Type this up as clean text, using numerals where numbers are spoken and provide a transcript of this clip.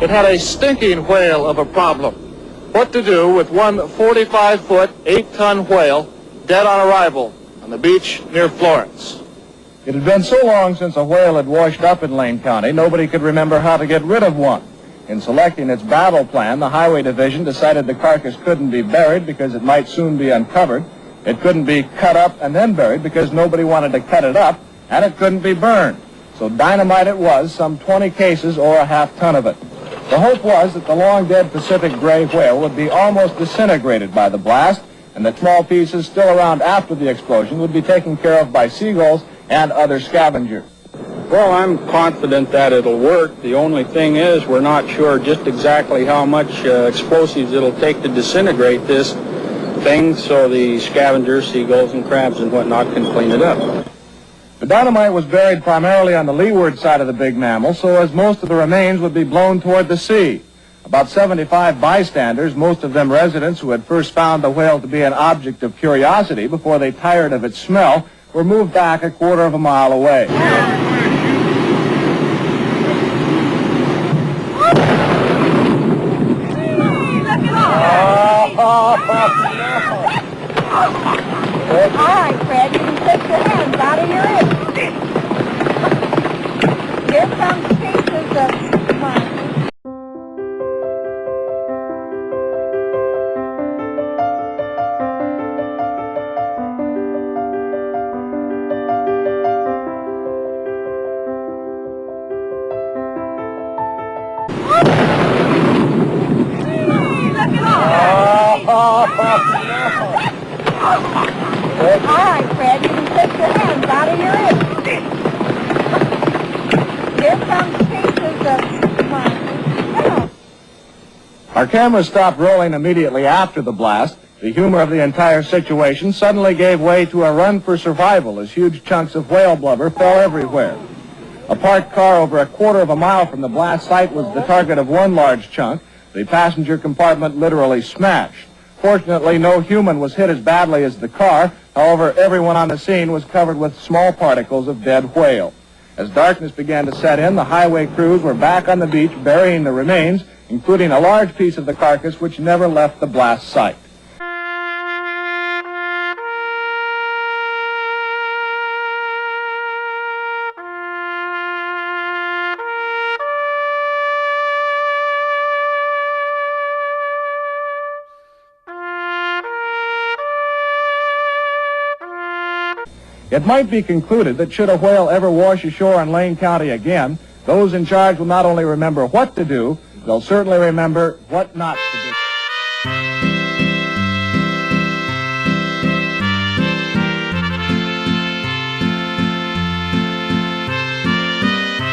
It had a stinking whale of a problem. What to do with one 45-foot, 8-ton whale dead on arrival on the beach near Florence. It had been so long since a whale had washed up in Lane County, nobody could remember how to get rid of one. In selecting its battle plan, the Highway Division decided the carcass couldn't be buried because it might soon be uncovered. It couldn't be cut up and then buried because nobody wanted to cut it up, and it couldn't be burned. So dynamite it was, some 20 cases or a half-ton of it. The hope was that the long-dead Pacific gray whale would be almost disintegrated by the blast, and that small pieces still around after the explosion would be taken care of by seagulls and other scavengers. Well, I'm confident that it'll work. The only thing is we're not sure just exactly how much explosives it'll take to disintegrate this thing, so the scavengers, seagulls and crabs and whatnot can clean it up. The dynamite was buried primarily on the leeward side of the big mammal, so as most of the remains would be blown toward the sea. About 75 bystanders, most of them residents who had first found the whale to be an object of curiosity before they tired of its smell, were moved back a quarter of a mile away. All right, Fred, you can take your hands out of your ears. Here comes pieces of mine. All right, Fred, you can take your hands out of your ears. Here comes pieces of mine. Our camera stopped rolling immediately after the blast. The humor of the entire situation suddenly gave way to a run for survival as huge chunks of whale blubber fell everywhere. A parked car over a quarter of a mile from the blast site was the target of one large chunk. The passenger compartment literally smashed. Fortunately, no human was hit as badly as the car. However, everyone on the scene was covered with small particles of dead whale. As darkness began to set in, the highway crews were back on the beach burying the remains, including a large piece of the carcass which never left the blast site. It might be concluded that should a whale ever wash ashore in Lane County again, those in charge will not only remember what to do, they'll certainly remember what not to do.